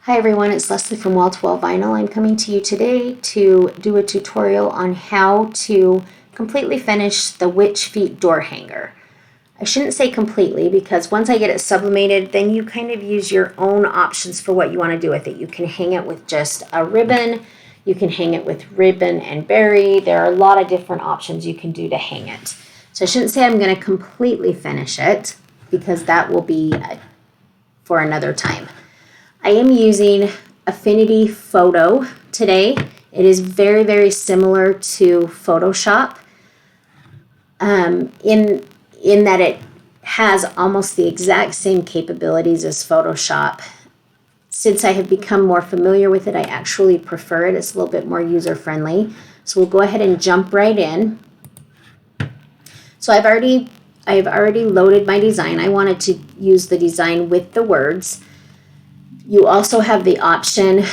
Hi everyone, it's Leslie from Wall to Wall Vinyl. I'm coming to you today to do a tutorial on how to completely finish the Witch Feet door hanger. I shouldn't say completely because once I get it sublimated, then you kind of use your own options for what you want to do with it. You can hang it with just a ribbon, you can hang it with ribbon and berry. There are a lot of different options you can do to hang it. So I shouldn't say I'm going to completely finish it because that will be for another time. I am using Affinity Photo today. It is very, very similar to Photoshop in that it has almost the exact same capabilities as Photoshop. Since I have become more familiar with it, I actually prefer it. It's a little bit more user-friendly. So we'll go ahead and jump right in. So I've already loaded my design. I wanted to use the design with the words. You also have the option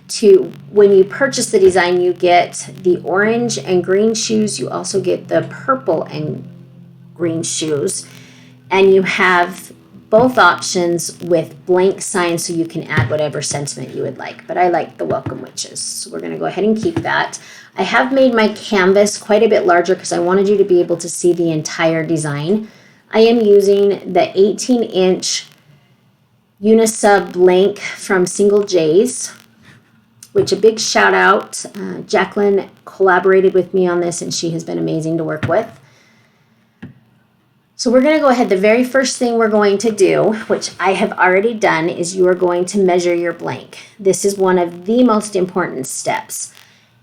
to, when you purchase the design, you get the orange and green shoes. You also get the purple and green shoes. And you have both options with blank signs so you can add whatever sentiment you would like. But I like the Welcome Witches. So we're going to go ahead and keep that. I have made my canvas quite a bit larger because I wanted you to be able to see the entire design. I am using the 18-inch Unisub blank from Single J's, which a big shout out. Jacqueline collaborated with me on this and she has been amazing to work with. So we're going to go ahead. The very first thing we're going to do, which I have already done, is you are going to measure your blank. This is one of the most important steps.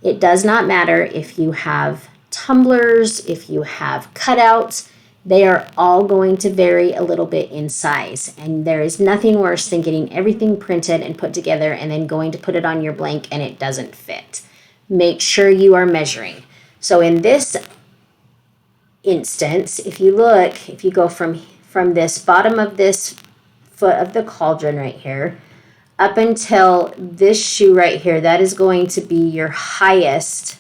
It does not matter if you have tumblers, if you have cutouts. They are all going to vary a little bit in size. And there is nothing worse than getting everything printed and put together and then going to put it on your blank and it doesn't fit. Make sure you are measuring. So in this instance, if you look, if you go from this bottom of this foot of the cauldron right here, up until this shoe right here, that is going to be your highest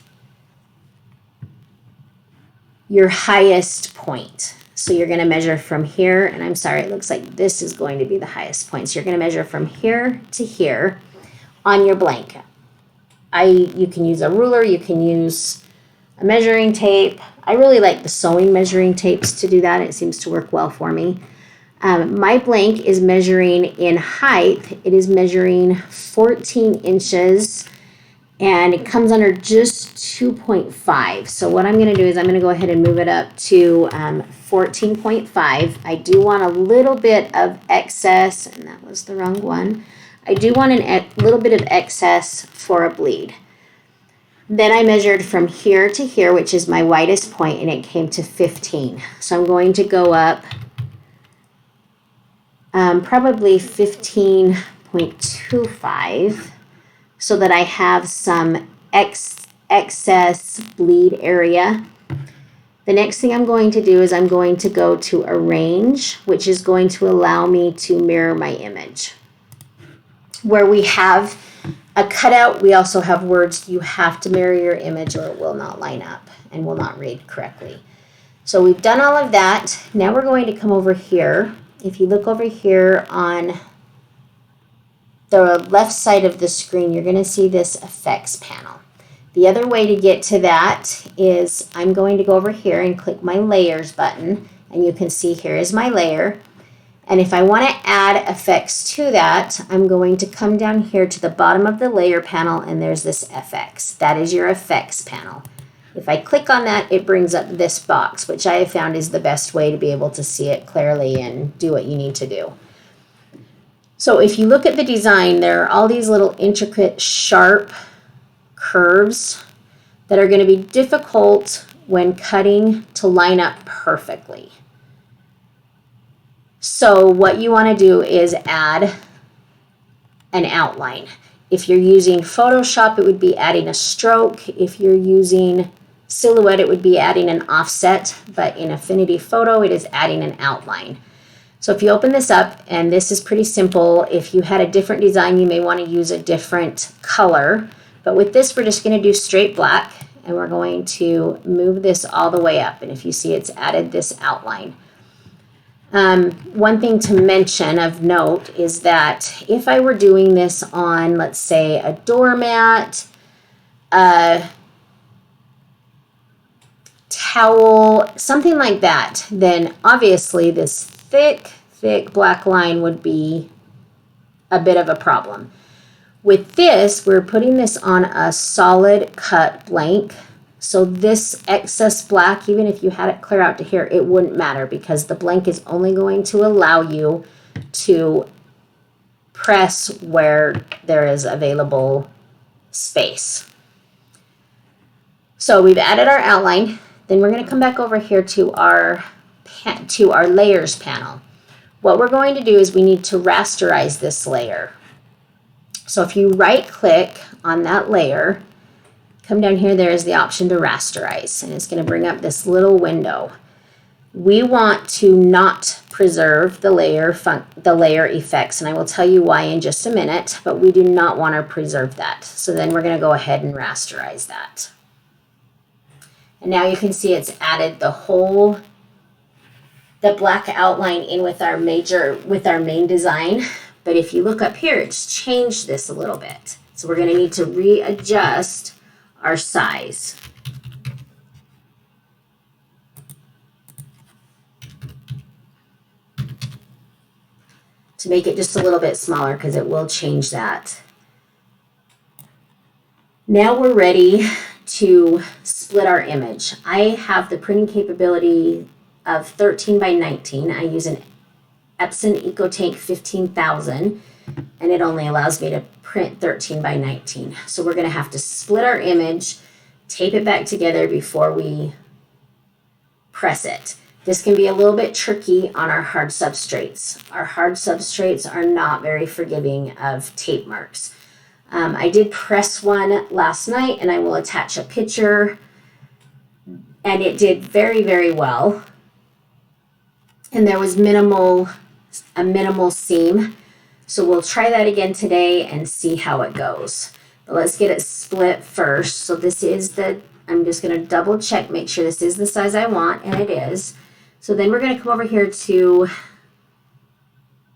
point. So you're going to measure from here, and I'm sorry, it looks like this is going to be the highest point. So you're going to measure from here to here on your blank. You can use a ruler, you can use a measuring tape. I really like the sewing measuring tapes to do that. It seems to work well for me. My blank is measuring in height. It is measuring 14 inches. And it comes under just 2.5. So what I'm going to do is I'm going to go ahead and move it up to 14.5. I do want a little bit of excess, and that was the wrong one. I do want a little bit of excess for a bleed. Then I measured from here to here, which is my widest point, and it came to 15. So I'm going to go up probably 15.25. so that I have some excess bleed area. The next thing I'm going to do is I'm going to go to Arrange, which is going to allow me to mirror my image. Where we have a cutout, we also have words. You have to mirror your image or it will not line up and will not read correctly. So we've done all of that. Now we're going to come over here. If you look over here on the left side of the screen, you're going to see this effects panel. The other way to get to that is I'm going to go over here and click my layers button, and you can see here is my layer. And if I want to add effects to that, I'm going to come down here to the bottom of the layer panel, and there's this FX. That is your effects panel. If I click on that, it brings up this box, which I have found is the best way to be able to see it clearly and do what you need to do. So if you look at the design, there are all these little intricate, sharp curves that are going to be difficult when cutting to line up perfectly. So what you want to do is add an outline. If you're using Photoshop, it would be adding a stroke. If you're using Silhouette, it would be adding an offset. But in Affinity Photo, it is adding an outline. So if you open this up, and this is pretty simple, if you had a different design, you may want to use a different color. But with this, we're just going to do straight black, and we're going to move this all the way up. And if you see, it's added this outline. One thing to mention of note is that if I were doing this on, let's say, a doormat, a towel, something like that, then obviously this thick black line would be a bit of a problem. With this, we're putting this on a solid cut blank. So this excess black, even if you had it clear out to here, it wouldn't matter because the blank is only going to allow you to press where there is available space. So we've added our outline. Then we're going to come back over here to our layers panel. What we're going to do is we need to rasterize this layer. So if you right click on that layer, come down here, there is the option to rasterize, and it's going to bring up this little window. We want to not preserve the layer effects, and I will tell you why in just a minute, but we do not want to preserve that. So then we're going to go ahead and rasterize that. And now you can see it's added the black outline in with our main design. But if you look up here, it's changed this a little bit. So we're going to need to readjust our size. To make it just a little bit smaller because it will change that. Now we're ready to split our image. I have the printing capability of 13 by 19. I use an Epson EcoTank 15,000, and it only allows me to print 13 by 19. So we're going to have to split our image, tape it back together before we press it. This can be a little bit tricky on our hard substrates. Our hard substrates are not very forgiving of tape marks. I did press one last night, and I will attach a picture, and it did very, very well. And there was a minimal seam. So we'll try that again today and see how it goes. But let's get it split first. So this is I'm just going to double check, make sure this is the size I want, and it is. So then we're going to come over here to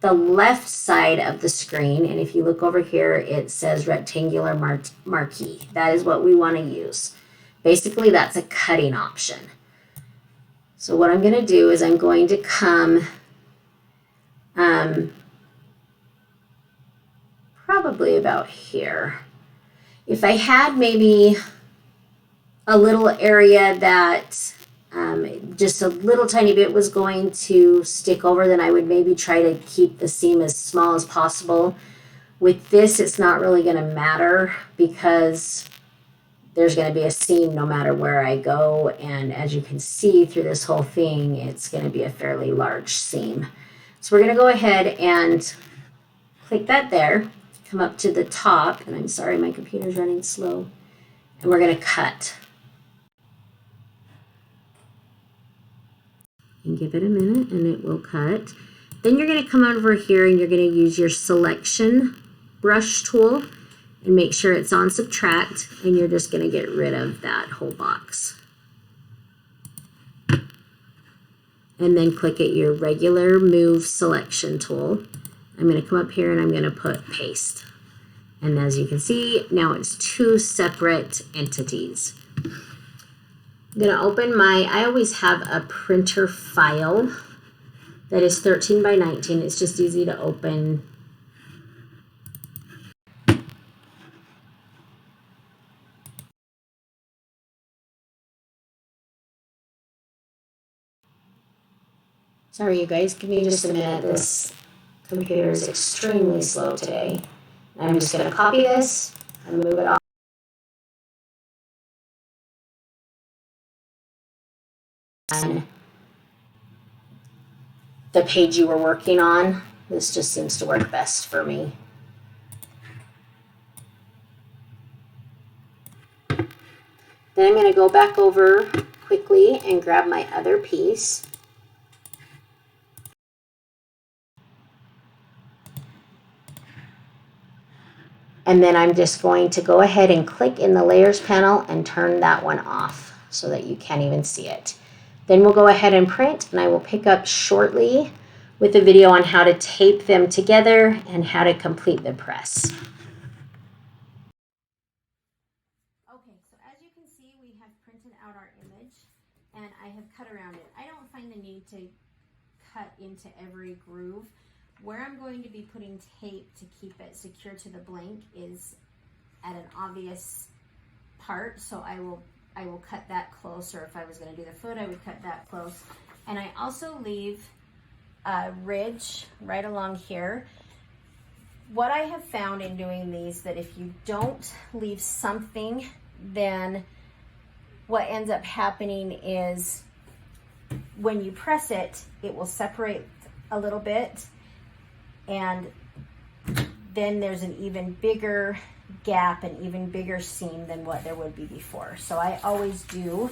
the left side of the screen, and if you look over here, it says rectangular marquee. That is what we want to use. Basically, that's a cutting option. So what I'm going to do is I'm going to come probably about here. If I had maybe a little area that just a little tiny bit was going to stick over, then I would maybe try to keep the seam as small as possible. With this, it's not really going to matter because there's going to be a seam no matter where I go, and as you can see through this whole thing, it's going to be a fairly large seam. So we're going to go ahead and click that there, come up to the top, and I'm sorry, my computer's running slow, and we're going to cut. And give it a minute and it will cut. Then you're going to come over here and you're going to use your selection brush tool and make sure it's on subtract, and you're just going to get rid of that whole box. And then click at your regular move selection tool. I'm going to come up here and I'm going to put paste. And as you can see, now it's two separate entities. I'm going to open I always have a printer file that is 13 by 19. It's just easy to open. Sorry, you guys, give me just a minute. This computer is extremely slow today. I'm just going to copy this and move it off. The page you were working on. This just seems to work best for me. Then I'm going to go back over quickly and grab my other piece. And then I'm just going to go ahead and click in the layers panel and turn that one off so that you can't even see it. Then we'll go ahead and print, and I will pick up shortly with a video on how to tape them together and how to complete the press. Okay, so as you can see, we have printed out our image and I have cut around it. I don't find the need to cut into every groove. Where I'm going to be putting tape to keep it secure to the blank is at an obvious part, so I will cut that close, or if I was going to do the foot, I would cut that close. And I also leave a ridge right along here. What I have found in doing these, that if you don't leave something, then what ends up happening is when you press it, it will separate a little bit, and then there's an even bigger gap, an even bigger seam than what there would be before. So I always do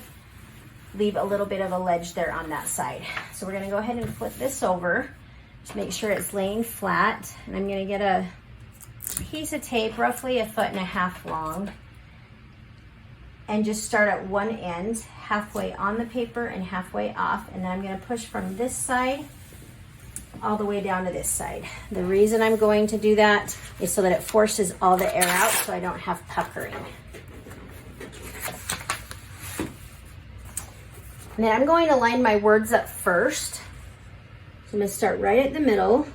leave a little bit of a ledge there on that side. So we're going to go ahead and flip this over to make sure it's laying flat, and I'm going to get a piece of tape roughly 1.5 feet long and just start at one end, halfway on the paper and halfway off, and then I'm going to push from this side all the way down to this side. The reason I'm going to do that is so that it forces all the air out, so I don't have puckering. And then I'm going to line my words up first. So I'm going to start right at the middle.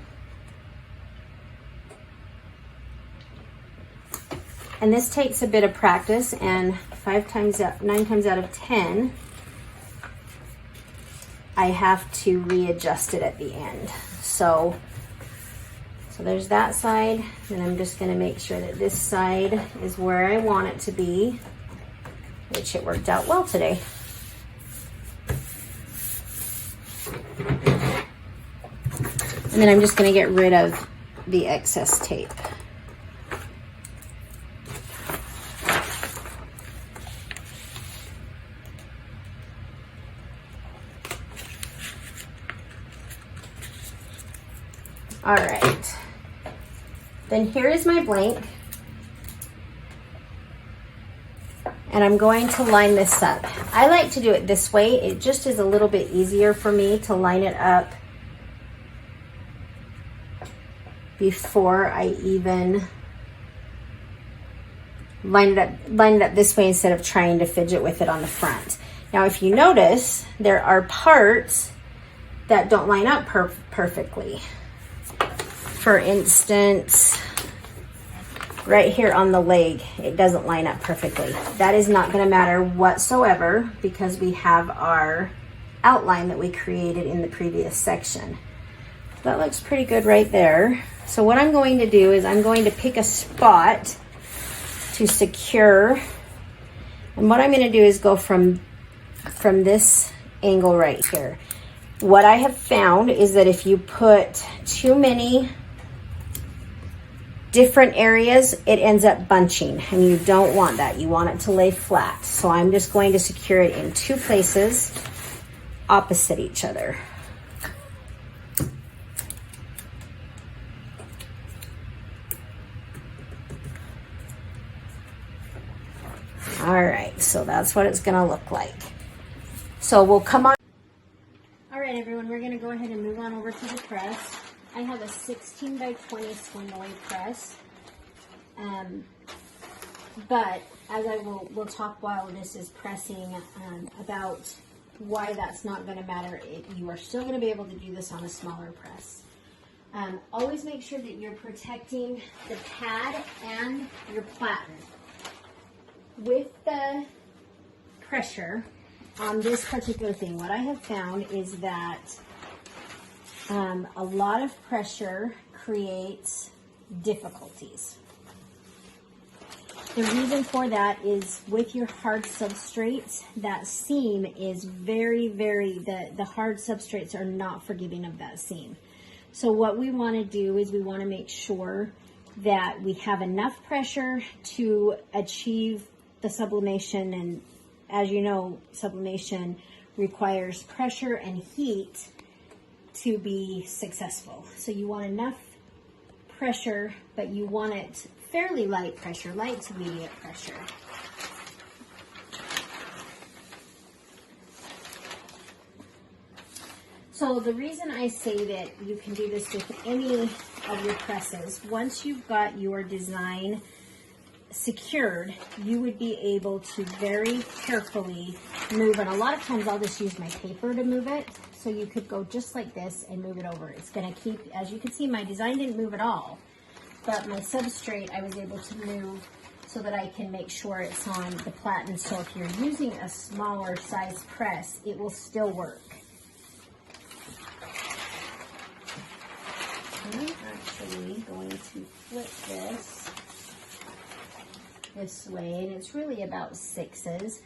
And this takes a bit of practice, and 9 times out of 10, I have to readjust it at the end. So there's that side, and I'm just going to make sure that this side is where I want it to be, which it worked out well today. And then I'm just going to get rid of the excess tape. All right, then here is my blank, and I'm going to line this up. I like to do it this way. It just is a little bit easier for me to line it up before I even line it up this way instead of trying to fidget with it on the front. Now, if you notice, there are parts that don't line up perfectly. For instance, right here on the leg, it doesn't line up perfectly. That is not going to matter whatsoever because we have our outline that we created in the previous section. That looks pretty good right there. So what I'm going to do is I'm going to pick a spot to secure. And what I'm going to do is go from this angle right here. What I have found is that if you put too many different areas, it ends up bunching, and you don't want that. You want it to lay flat. So I'm just going to secure it in 2 places opposite each other. All right, so that's what it's gonna look like. So we'll come on. All right, everyone, we're gonna go ahead and move on over to the press. I have a 16 by 20 swing-away press, but as we'll talk while this is pressing about why that's not going to matter. You are still going to be able to do this on a smaller press. Always make sure that you're protecting the pad and your platen. With the pressure on this particular thing, what I have found is that a lot of pressure creates difficulties. The reason for that is with your hard substrates, that seam is the hard substrates are not forgiving of that seam. So what we want to do is we want to make sure that we have enough pressure to achieve the sublimation, and as you know, sublimation requires pressure and heat to be successful. So you want enough pressure, but you want it fairly light pressure, light to medium pressure. So the reason I say that you can do this with any of your presses, once you've got your design secured, you would be able to very carefully move. And a lot of times I'll just use my paper to move it. So you could go just like this and move it over. It's going to keep, as you can see, my design didn't move at all. But my substrate I was able to move so that I can make sure it's on the platen. So if you're using a smaller size press, it will still work. I'm actually going to flip this way, and it's really about 6s.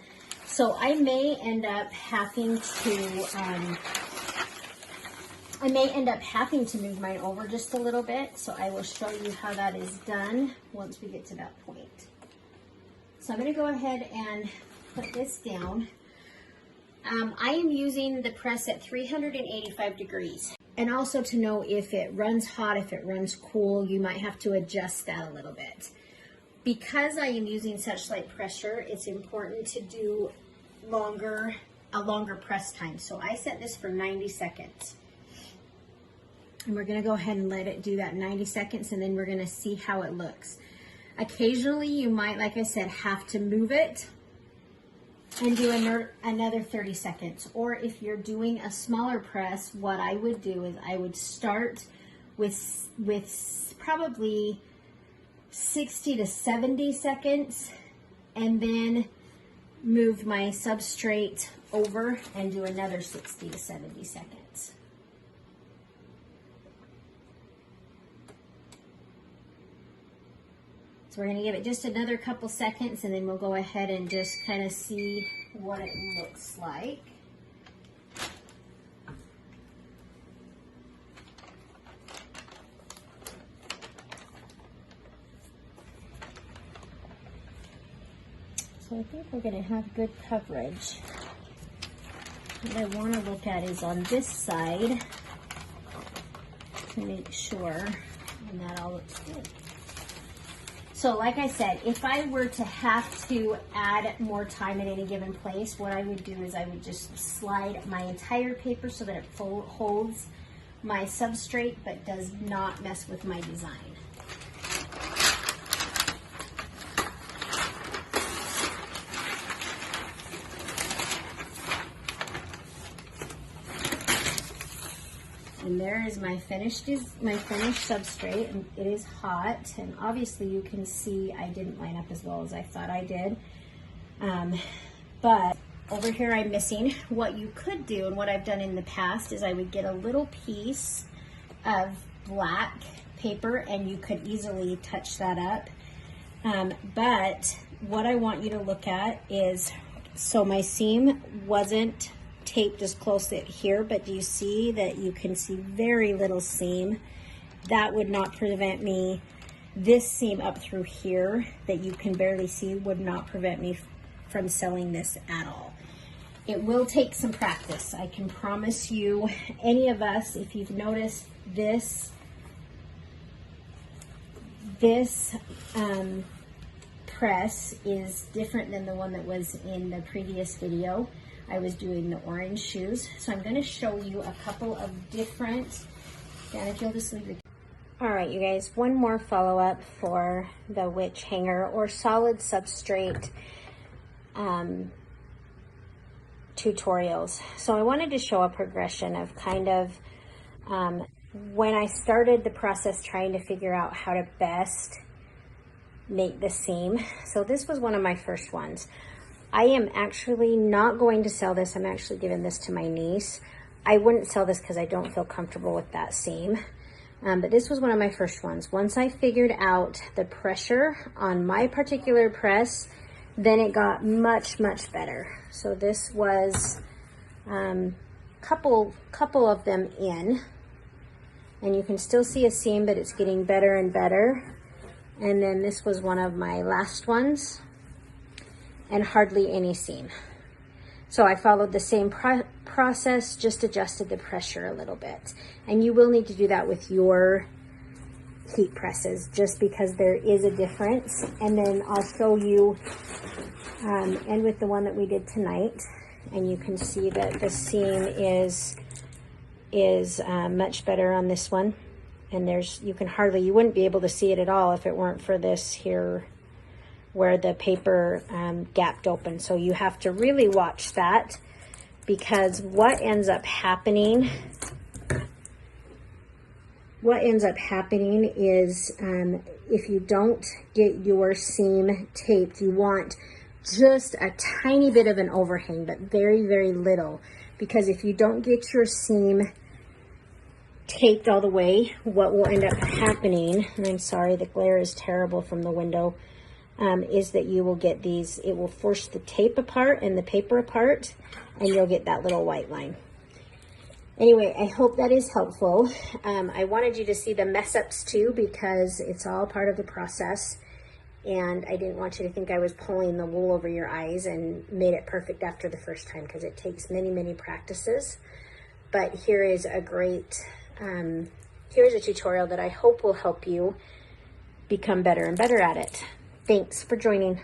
So I may end up having to move mine over just a little bit. So I will show you how that is done once we get to that point. So I'm going to go ahead and put this down. I am using the press at 385 degrees. And also to know if it runs hot, if it runs cool, you might have to adjust that a little bit. Because I am using such light pressure, it's important to do a longer press time. So I set this for 90 seconds. And we're gonna go ahead and let it do that 90 seconds, and then we're gonna see how it looks. Occasionally you might, like I said, have to move it and do another 30 seconds. Or if you're doing a smaller press, what I would do is I would start with probably 60 to 70 seconds and then move my substrate over and do another 60 to 70 seconds. So we're going to give it just another couple seconds, and then we'll go ahead and just kind of see what it looks like. So I think we're going to have good coverage. What I want to look at is on this side to make sure, and that all looks good. So like I said, if I were to have to add more time at any given place, what I would do is I would just slide my entire paper so that it holds my substrate but does not mess with my design. And there is my finished substrate, and it is hot. And obviously you can see I didn't line up as well as I thought I did. But over here I'm missing. What you could do, and what I've done in the past, is I would get a little piece of black paper, and you could easily touch that up. But what I want you to look at is, so my seam wasn't taped as close here, but do you see that you can see very little seam? That would not prevent me, this seam up through here that you can barely see would not prevent me from selling this at all. It will take some practice. I can promise you, any of us, if you've noticed this press is different than the one that was in the previous video. I was doing the orange shoes. So I'm going to show you a couple of different, and if you'll just leave your... All right, you guys, one more follow-up for the witch hanger or solid substrate tutorials. So I wanted to show a progression of kind of when I started the process trying to figure out how to best make the seam. So this was one of my first ones. I am actually not going to sell this. I'm actually giving this to my niece. I wouldn't sell this because I don't feel comfortable with that seam. But this was one of my first ones. Once I figured out the pressure on my particular press, then it got much, much better. So this was couple of them in, and you can still see a seam, but it's getting better and better. And then this was one of my last ones, and hardly any seam. So I followed the same process, just adjusted the pressure a little bit. And you will need to do that with your heat presses, just because there is a difference. And then I'll show you, and with the one that we did tonight, and you can see that the seam is is much better on this one. And you wouldn't be able to see it at all if it weren't for this here where the paper gapped open. So you have to really watch that, because what ends up happening is if you don't get your seam taped, you want just a tiny bit of an overhang, but very, very little. Because if you don't get your seam taped all the way, what will end up happening, and I'm sorry, the glare is terrible from the window, is that you will get these, it will force the tape apart and the paper apart, and you'll get that little white line. Anyway, I hope that is helpful. I wanted you to see the mess ups too, because it's all part of the process. And I didn't want you to think I was pulling the wool over your eyes and made it perfect after the first time, because it takes many, many practices. But here is a great, here's a tutorial that I hope will help you become better and better at it. Thanks for joining.